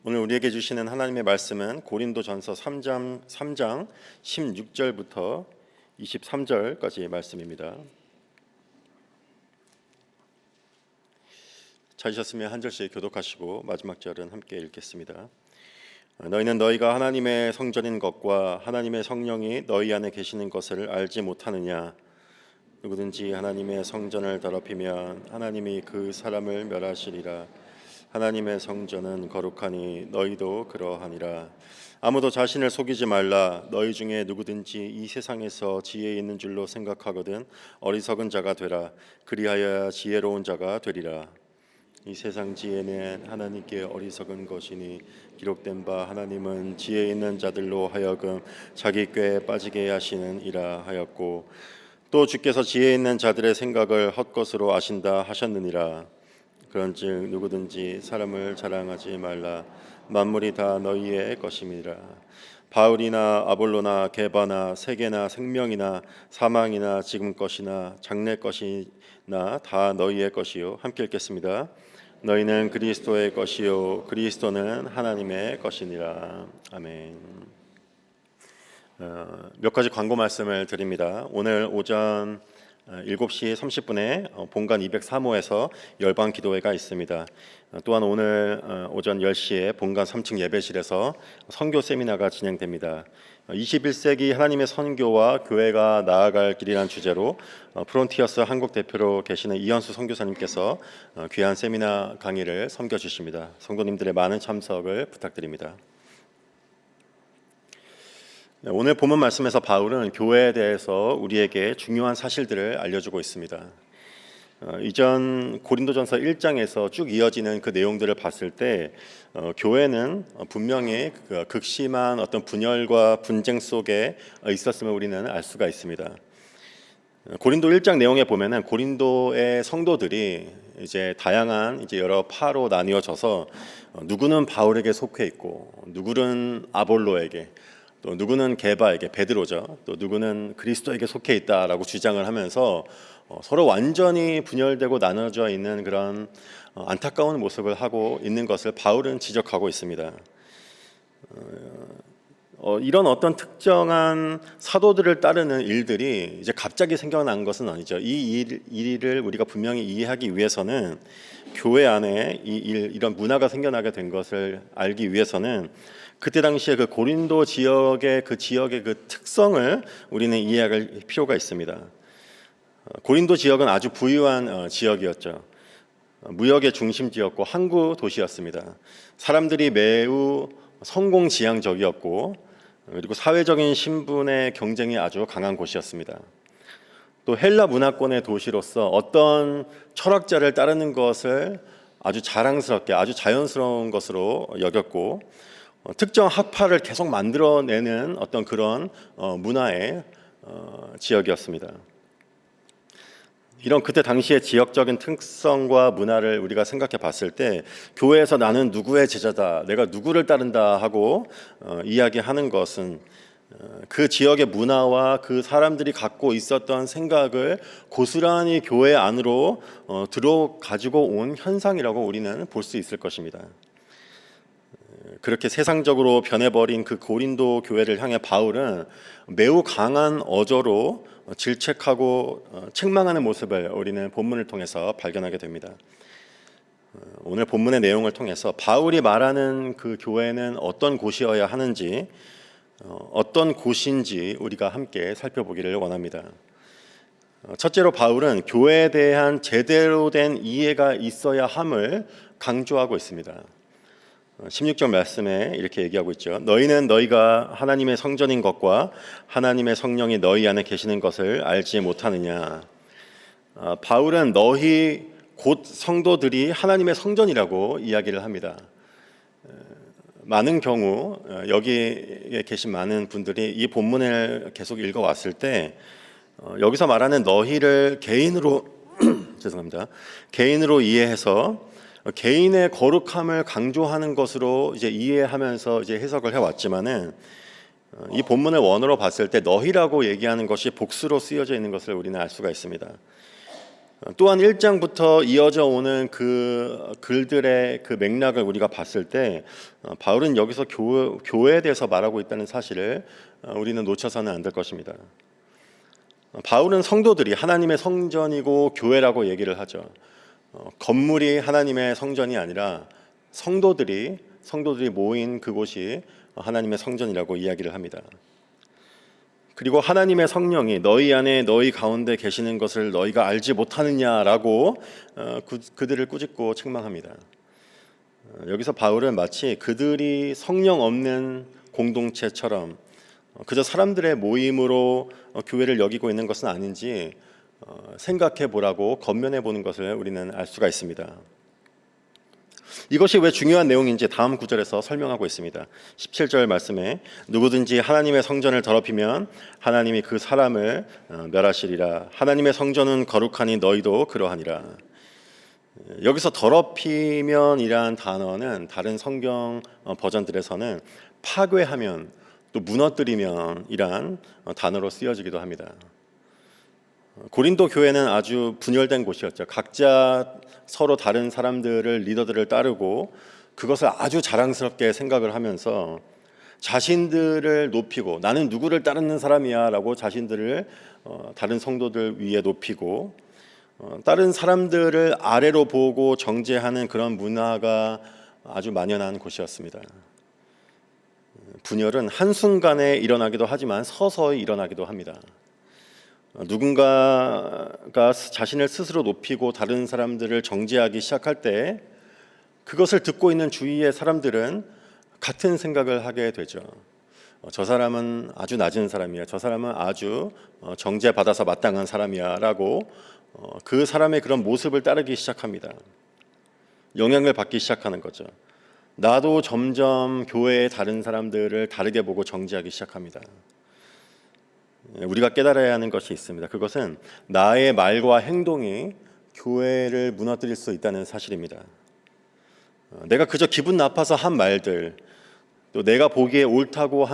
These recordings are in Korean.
오늘 우리에게 주시는 하나님의 말씀은 고린도전서 3장 16절부터 23절까지의 말씀입니다. 찾으셨으면 한 절씩 교독하시고 마지막 절은 함께 읽겠습니다. 너희는 너희가 하나님의 성전인 것과 하나님의 성령이 너희 안에 계시는 것을 알지 못하느냐? 누구든지 하나님의 성전을 더럽히면 하나님이 그 사람을 멸하시리라. 하나님의 성전은 거룩하니 너희도 그러하니라. 아무도 자신을 속이지 말라. 너희 중에 누구든지 이 세상에서 지혜 있는 줄로 생각하거든 어리석은 자가 되라. 그리하여야 지혜로운 자가 되리라. 이 세상 지혜는 하나님께 어리석은 것이니 기록된 바 하나님은 지혜 있는 자들로 하여금 자기 꾀에 빠지게 하시는 이라 하였고, 또 주께서 지혜 있는 자들의 생각을 헛것으로 아신다 하셨느니라. 그런즉 누구든지 사람을 자랑하지 말라. 만물이 다 너희의 것임이라. 바울이나 아볼로나 게바나 세계나 생명이나 사망이나 지금 것이나 장래 것이나 다 너희의 것이요. 함께 읽겠습니다. 너희는 그리스도의 것이요 그리스도는 하나님의 것이니라. 아멘. 몇 가지 광고 말씀을 드립니다. 오늘 오전 7시 30분에 본관 203호에서 열방 기도회가 있습니다. 또한 오늘 오전 10시에 본관 3층 예배실에서 선교 세미나가 진행됩니다. 21세기 하나님의 선교와 교회가 나아갈 길이라는 주제로 프론티어스 한국 대표로 계시는 이현수 선교사님께서 귀한 세미나 강의를 섬겨주십니다. 성도님들의 많은 참석을 부탁드립니다. 오늘 본문 말씀에서 바울은 교회에 대해서 우리에게 중요한 사실들을 알려주고 있습니다. 이전 고린도전서 1장에서 쭉 이어지는 그 내용들을 봤을 때 교회는 분명히 극심한 어떤 분열과 분쟁 속에 있었음을 우리는 알 수가 있습니다. 고린도 1장 내용에 보면은 고린도의 성도들이 이제 다양한 이제 여러 파로 나뉘어져서 누구는 바울에게 속해 있고, 누구는 아볼로에게, 또 누구는 게바에게, 베드로죠. 또 누구는 그리스도에게 속해 있다라고 주장을 하면서 서로 완전히 분열되고 나눠져 있는 그런 안타까운 모습을 하고 있는 것을 바울은 지적하고 있습니다. 이런 어떤 특정한 사도들을 따르는 일들이 이제 갑자기 생겨난 것은 아니죠. 이 일을 우리가 분명히 이해하기 위해서는 교회 안에 이런 문화가 생겨나게 된 것을 알기 위해서는 그때 당시에 그 고린도 지역의 그 특성을 우리는 이해할 필요가 있습니다. 고린도 지역은 아주 부유한 지역이었죠. 무역의 중심지였고 항구 도시였습니다. 사람들이 매우 성공지향적이었고, 그리고 사회적인 신분의 경쟁이 아주 강한 곳이었습니다. 또 헬라 문화권의 도시로서 어떤 철학자를 따르는 것을 아주 자랑스럽게, 아주 자연스러운 것으로 여겼고, 특정 학파를 계속 만들어내는 어떤 그런 문화의 지역이었습니다. 이런 그때 당시의 지역적인 특성과 문화를 우리가 생각해 봤을 때 교회에서 나는 누구의 제자다, 내가 누구를 따른다 하고 이야기하는 것은 그 지역의 문화와 그 사람들이 갖고 있었던 생각을 고스란히 교회 안으로 가지고 온 현상이라고 우리는 볼 수 있을 것입니다. 그렇게 세상적으로 변해버린 그 고린도 교회를 향해 바울은 매우 강한 어조로 질책하고 책망하는 모습을 우리는 본문을 통해서 발견하게 됩니다. 오늘 본문의 내용을 통해서 바울이 말하는 그 교회는 어떤 곳이어야 하는지, 어떤 곳인지 우리가 함께 살펴보기를 원합니다. 첫째로 바울은 교회에 대한 제대로 된 이해가 있어야 함을 강조하고 있습니다. 16절 말씀에 이렇게 얘기하고 있죠. 너희는 너희가 하나님의 성전인 것과 하나님의 성령이 너희 안에 계시는 것을 알지 못하느냐. 바울은 너희 곧 성도들이 하나님의 성전이라고 이야기를 합니다. 많은 경우 여기에 계신 많은 분들이 이 본문을 계속 읽어왔을 때 여기서 말하는 너희를 개인으로 죄송합니다. 개인으로 이해해서 개인의 거룩함을 강조하는 것으로 이제 이해하면서 이제 해석을 해왔지만은 이 본문을 원어로 봤을 때 너희라고 얘기하는 것이 복수로 쓰여져 있는 것을 우리는 알 수가 있습니다. 또한 1장부터 이어져 오는 그 글들의 그 맥락을 우리가 봤을 때 바울은 여기서 교회에 대해서 말하고 있다는 사실을 우리는 놓쳐서는 안 될 것입니다. 바울은 성도들이 하나님의 성전이고 교회라고 얘기를 하죠. 건물이 하나님의 성전이 아니라 성도들이 모인 그곳이 하나님의 성전이라고 이야기를 합니다. 그리고 하나님의 성령이 너희 안에 너희 가운데 계시는 것을 너희가 알지 못하느냐라고 그들을 꾸짖고 책망합니다. 여기서 바울은 마치 그들이 성령 없는 공동체처럼 그저 사람들의 모임으로 교회를 여기고 있는 것은 아닌지 생각해 보라고 권면해 보는 것을 우리는 알 수가 있습니다. 이것이 왜 중요한 내용인지 다음 구절에서 설명하고 있습니다. 17절 말씀에 누구든지 하나님의 성전을 더럽히면 하나님이 그 사람을 멸하시리라. 하나님의 성전은 거룩하니 너희도 그러하니라. 여기서 더럽히면이란 단어는 다른 성경 버전들에서는 파괴하면 또 무너뜨리면이란 단어로 쓰여지기도 합니다. 고린도 교회는 아주 분열된 곳이었죠. 각자 서로 다른 사람들을 리더들을 따르고 그것을 아주 자랑스럽게 생각을 하면서 자신들을 높이고 나는 누구를 따르는 사람이야 라고 자신들을 다른 성도들 위에 높이고 다른 사람들을 아래로 보고 정죄하는 그런 문화가 아주 만연한 곳이었습니다. 분열은 한순간에 일어나기도 하지만 서서히 일어나기도 합니다. 누군가가 자신을 스스로 높이고 다른 사람들을 정죄하기 시작할 때 그것을 듣고 있는 주위의 사람들은 같은 생각을 하게 되죠. 저 사람은 아주 낮은 사람이야. 저 사람은 아주 정죄받아서 마땅한 사람이야 라고 그 사람의 그런 모습을 따르기 시작합니다. 영향을 받기 시작하는 거죠. 나도 점점 교회의 다른 사람들을 다르게 보고 정죄하기 시작합니다. 우리가 깨달아야 하는 것이 있습니다. 그것은 나의 말과 행동이 교회를 무너뜨릴 수 있다는 사실입니다. 내가 그저 기분 나빠서 한 말들, 또 내가 보기에 옳다고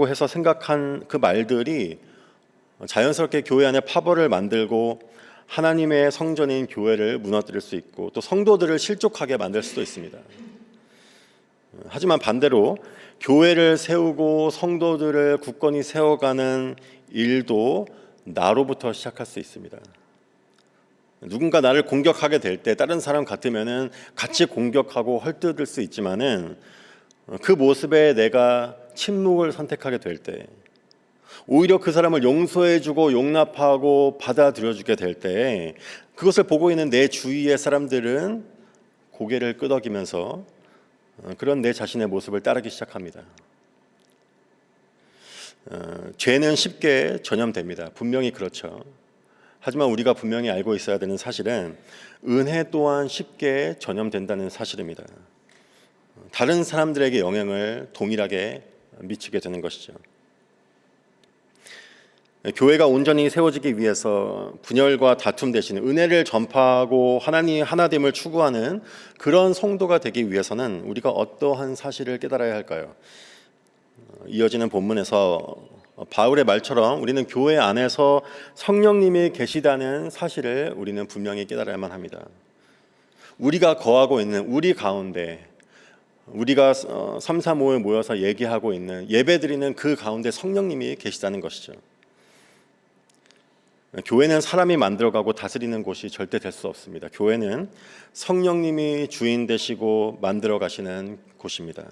해서 생각한 그 말들이 자연스럽게 교회 안에 파벌을 만들고 하나님의 성전인 교회를 무너뜨릴 수 있고 또 성도들을 실족하게 만들 수도 있습니다. 하지만 반대로 교회를 세우고 성도들을 굳건히 세워가는 일도 나로부터 시작할 수 있습니다. 누군가 나를 공격하게 될 때 다른 사람 같으면은 같이 공격하고 헐뜯을 수 있지만은 그 모습에 내가 침묵을 선택하게 될 때, 오히려 그 사람을 용서해주고 용납하고 받아들여주게 될 때, 그것을 보고 있는 내 주위의 사람들은 고개를 끄덕이면서 그런 내 자신의 모습을 따르기 시작합니다. 죄는 쉽게 전염됩니다. 분명히 그렇죠. 하지만 우리가 분명히 알고 있어야 되는 사실은 은혜 또한 쉽게 전염된다는 사실입니다. 다른 사람들에게 영향을 동일하게 미치게 되는 것이죠. 교회가 온전히 세워지기 위해서 분열과 다툼 대신 은혜를 전파하고 하나님 하나됨을 추구하는 그런 성도가 되기 위해서는 우리가 어떠한 사실을 깨달아야 할까요? 이어지는 본문에서 바울의 말처럼 우리는 교회 안에서 성령님이 계시다는 사실을 우리는 분명히 깨달아야만 합니다. 우리가 거하고 있는 우리 가운데 우리가 3, 4, 5에 모여서 얘기하고 있는 예배드리는 그 가운데 성령님이 계시다는 것이죠. 교회는 사람이 만들어가고 다스리는 곳이 절대 될 수 없습니다. 교회는 성령님이 주인 되시고 만들어 가시는 곳입니다.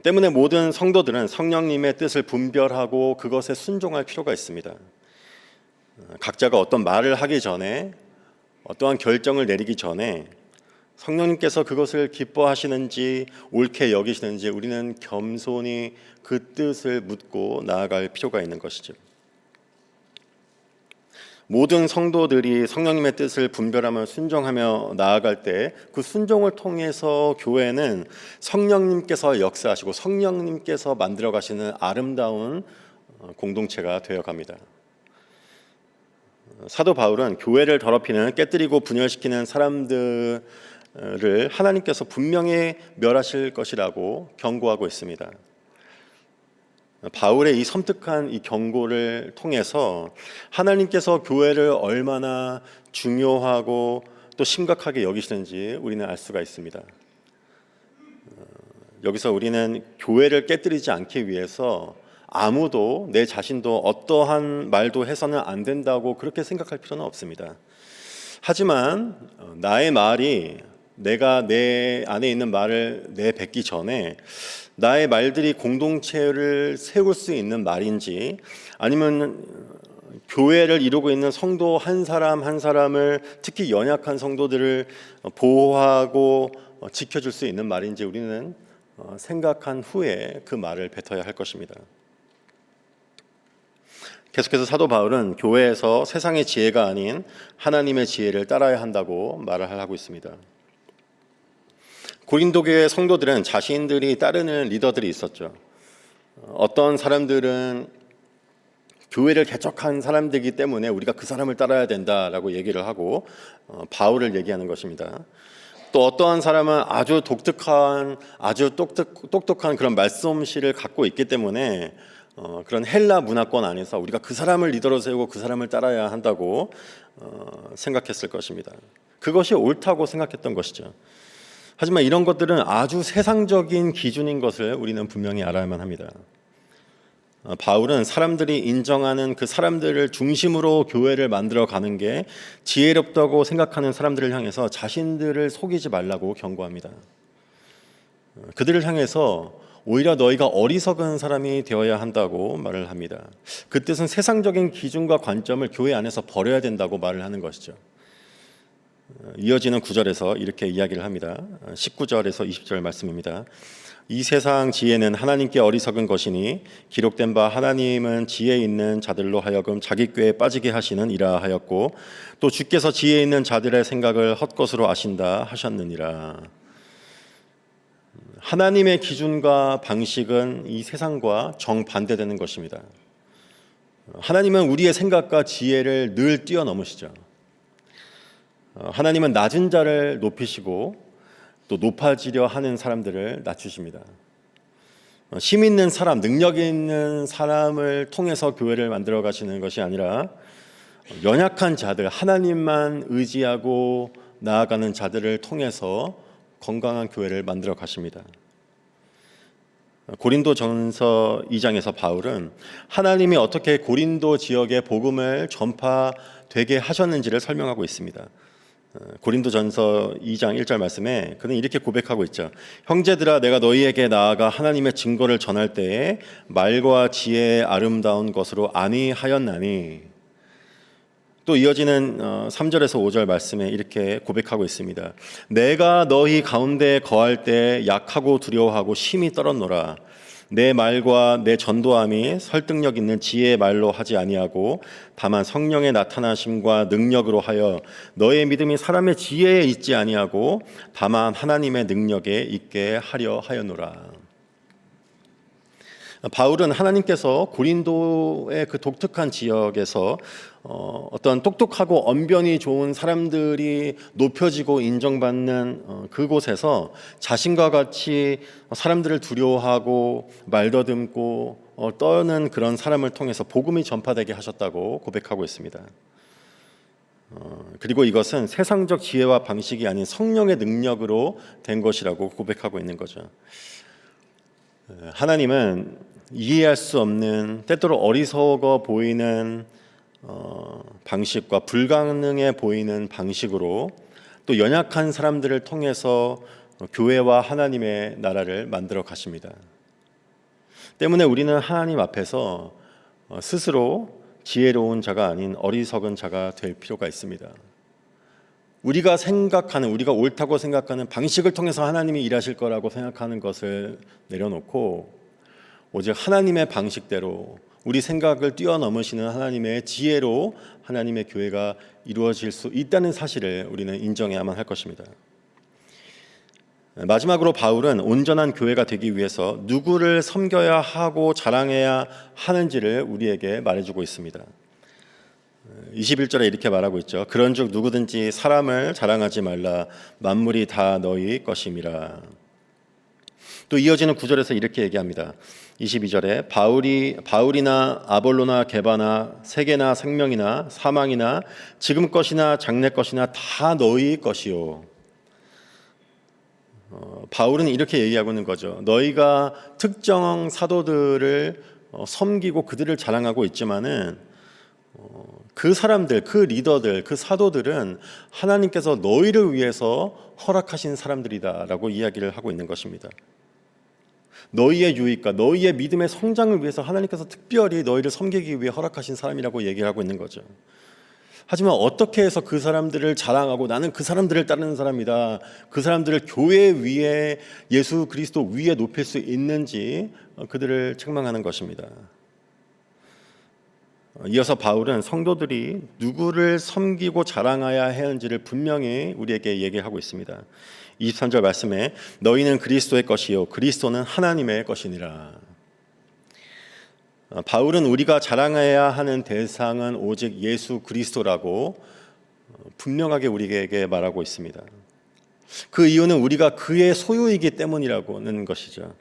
때문에 모든 성도들은 성령님의 뜻을 분별하고 그것에 순종할 필요가 있습니다. 각자가 어떤 말을 하기 전에 어떠한 결정을 내리기 전에 성령님께서 그것을 기뻐하시는지 옳게 여기시는지 우리는 겸손히 그 뜻을 묻고 나아갈 필요가 있는 것이죠. 모든 성도들이 성령님의 뜻을 분별하며 순종하며 나아갈 때 그 순종을 통해서 교회는 성령님께서 역사하시고 성령님께서 만들어 가시는 아름다운 공동체가 되어 갑니다. 사도 바울은 교회를 더럽히는 깨뜨리고 분열시키는 사람들을 하나님께서 분명히 멸하실 것이라고 경고하고 있습니다. 바울의 이 섬뜩한 이 경고를 통해서 하나님께서 교회를 얼마나 중요하고 또 심각하게 여기시는지 우리는 알 수가 있습니다. 여기서 우리는 교회를 깨뜨리지 않기 위해서 아무도 내 자신도 어떠한 말도 해서는 안 된다고 그렇게 생각할 필요는 없습니다. 하지만 나의 말이 내가 내 안에 있는 말을 내뱉기 전에 나의 말들이 공동체를 세울 수 있는 말인지 아니면 교회를 이루고 있는 성도 한 사람 한 사람을 특히 연약한 성도들을 보호하고 지켜줄 수 있는 말인지 우리는 생각한 후에 그 말을 뱉어야 할 것입니다. 계속해서 사도 바울은 교회에서 세상의 지혜가 아닌 하나님의 지혜를 따라야 한다고 말을 하고 있습니다. 고린도 교회 성도들은 자신들이 따르는 리더들이 있었죠. 어떤 사람들은 교회를 개척한 사람들이기 때문에 우리가 그 사람을 따라야 된다라고 얘기를 하고 바울을 얘기하는 것입니다. 또 어떠한 사람은 아주 독특한 아주 똑똑한 그런 말씀실을 갖고 있기 때문에 그런 헬라 문화권 안에서 우리가 그 사람을 리더로 세우고 그 사람을 따라야 한다고 생각했을 것입니다. 그것이 옳다고 생각했던 것이죠. 하지만 이런 것들은 아주 세상적인 기준인 것을 우리는 분명히 알아야만 합니다. 바울은 사람들이 인정하는 그 사람들을 중심으로 교회를 만들어 가는 게 지혜롭다고 생각하는 사람들을 향해서 자신들을 속이지 말라고 경고합니다. 그들을 향해서 오히려 너희가 어리석은 사람이 되어야 한다고 말을 합니다. 그 뜻은 세상적인 기준과 관점을 교회 안에서 버려야 된다고 말을 하는 것이죠. 이어지는 9절에서 이렇게 이야기를 합니다. 19절에서 20절 말씀입니다. 이 세상 지혜는 하나님께 어리석은 것이니 기록된 바 하나님은 지혜 있는 자들로 하여금 자기 꾀에 빠지게 하시는 이라 하였고 또 주께서 지혜 있는 자들의 생각을 헛것으로 아신다 하셨느니라. 하나님의 기준과 방식은 이 세상과 정반대되는 것입니다. 하나님은 우리의 생각과 지혜를 늘 뛰어넘으시죠. 하나님은 낮은 자를 높이시고 또 높아지려 하는 사람들을 낮추십니다. 힘 있는 사람, 능력 있는 사람을 통해서 교회를 만들어 가시는 것이 아니라 연약한 자들, 하나님만 의지하고 나아가는 자들을 통해서 건강한 교회를 만들어 가십니다. 고린도전서 2장에서 바울은 하나님이 어떻게 고린도 지역에 복음을 전파되게 하셨는지를 설명하고 있습니다. 고린도전서 2장 1절 말씀에 그는 이렇게 고백하고 있죠. 형제들아 내가 너희에게 나아가 하나님의 증거를 전할 때에 말과 지혜의 아름다운 것으로 아니하였나니. 또 이어지는 3절에서 5절 말씀에 이렇게 고백하고 있습니다. 내가 너희 가운데 거할 때 약하고 두려워하고 심히 떨었노라. 내 말과 내 전도함이 설득력 있는 지혜의 말로 하지 아니하고 다만 성령의 나타나심과 능력으로 하여 너의 믿음이 사람의 지혜에 있지 아니하고 다만 하나님의 능력에 있게 하려 하였노라. 바울은 하나님께서 고린도의 그 독특한 지역에서 어떤 똑똑하고 언변이 좋은 사람들이 높여지고 인정받는 그곳에서 자신과 같이 사람들을 두려워하고 말더듬고 떠는 그런 사람을 통해서 복음이 전파되게 하셨다고 고백하고 있습니다. 그리고 이것은 세상적 지혜와 방식이 아닌 성령의 능력으로 된 것이라고 고백하고 있는 거죠. 하나님은 이해할 수 없는 때때로 어리석어 보이는 방식과 불가능해 보이는 방식으로 또 연약한 사람들을 통해서 교회와 하나님의 나라를 만들어 가십니다. 때문에 우리는 하나님 앞에서 스스로 지혜로운 자가 아닌 어리석은 자가 될 필요가 있습니다. 우리가 생각하는, 우리가 옳다고 생각하는 방식을 통해서 하나님이 일하실 거라고 생각하는 것을 내려놓고 오직 하나님의 방식대로 우리 생각을 뛰어넘으시는 하나님의 지혜로 하나님의 교회가 이루어질 수 있다는 사실을 우리는 인정해야만 할 것입니다. 마지막으로 바울은 온전한 교회가 되기 위해서 누구를 섬겨야 하고 자랑해야 하는지를 우리에게 말해주고 있습니다. 21절에 이렇게 말하고 있죠. 그런즉 누구든지 사람을 자랑하지 말라. 만물이 다 너희 것임이라. 또 이어지는 구절에서 이렇게 얘기합니다. 22절에 바울이나 아볼로나 게바나 세계나 생명이나 사망이나 지금 것이나 장래 것이나 다 너희 것이요. 바울은 이렇게 얘기하고 있는 거죠. 너희가 특정 사도들을 섬기고 그들을 자랑하고 있지만은 그 사람들, 그 리더들, 그 사도들은 하나님께서 너희를 위해서 허락하신 사람들이다라고 이야기를 하고 있는 것입니다. 너희의 유익과 너희의 믿음의 성장을 위해서 하나님께서 특별히 너희를 섬기기 위해 허락하신 사람이라고 얘기를 하고 있는 거죠. 하지만 어떻게 해서 그 사람들을 자랑하고 나는 그 사람들을 따르는 사람이다, 그 사람들을 교회 위에 예수 그리스도 위에 높일 수 있는지 그들을 책망하는 것입니다. 이어서 바울은 성도들이 누구를 섬기고 자랑해야 하는지를 분명히 우리에게 얘기하고 있습니다. 23절 말씀에 너희는 그리스도의 것이요 그리스도는 하나님의 것이니라. 바울은 우리가 자랑해야 하는 대상은 오직 예수 그리스도라고 분명하게 우리에게 말하고 있습니다. 그 이유는 우리가 그의 소유이기 때문이라고는 것이죠.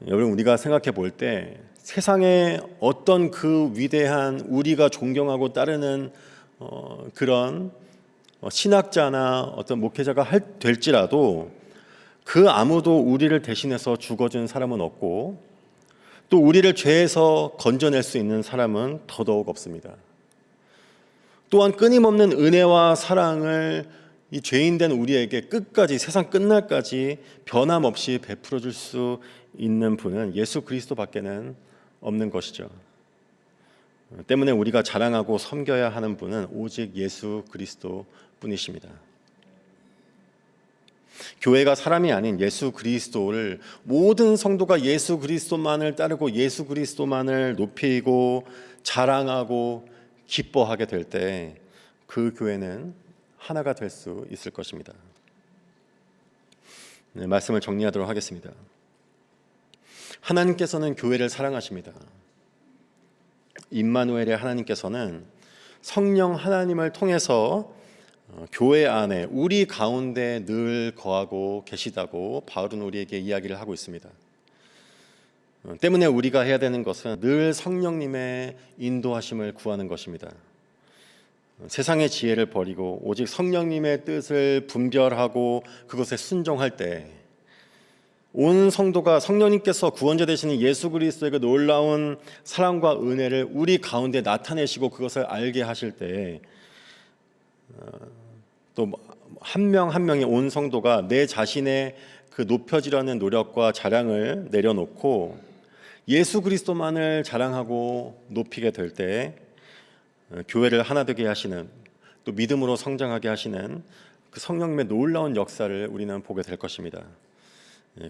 여러분, 우리가 생각해 볼 때 세상에 어떤 그 위대한 우리가 존경하고 따르는 그런 신학자나 어떤 목회자가 될지라도 그 아무도 우리를 대신해서 죽어준 사람은 없고 또 우리를 죄에서 건져낼 수 있는 사람은 더더욱 없습니다. 또한 끊임없는 은혜와 사랑을 이 죄인된 우리에게 끝까지 세상 끝날까지 변함없이 베풀어 줄 수 있는 분은 예수 그리스도밖에는 없는 것이죠. 때문에 우리가 자랑하고 섬겨야 하는 분은 오직 예수 그리스도 뿐이십니다. 교회가 사람이 아닌 예수 그리스도를 모든 성도가 예수 그리스도만을 따르고 예수 그리스도만을 높이고 자랑하고 기뻐하게 될 때 그 교회는 하나가 될 수 있을 것입니다. 네, 말씀을 정리하도록 하겠습니다. 하나님께서는 교회를 사랑하십니다. 임마누엘의 하나님께서는 성령 하나님을 통해서 교회 안에 우리 가운데 늘 거하고 계시다고 바울은 우리에게 이야기를 하고 있습니다. 때문에 우리가 해야 되는 것은 늘 성령님의 인도하심을 구하는 것입니다. 세상의 지혜를 버리고 오직 성령님의 뜻을 분별하고 그것에 순종할 때 온 성도가 성령님께서 구원자 되시는 예수 그리스도의 그 놀라운 사랑과 은혜를 우리 가운데 나타내시고 그것을 알게 하실 때 또 한 명 한 명의 온 성도가 내 자신의 그 높여지려는 노력과 자랑을 내려놓고 예수 그리스도만을 자랑하고 높이게 될 때 교회를 하나 되게 하시는 또 믿음으로 성장하게 하시는 그 성령님의 놀라운 역사를 우리는 보게 될 것입니다.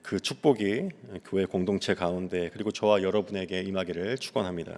그 축복이 교회 공동체 가운데 그리고 저와 여러분에게 임하기를 축원합니다.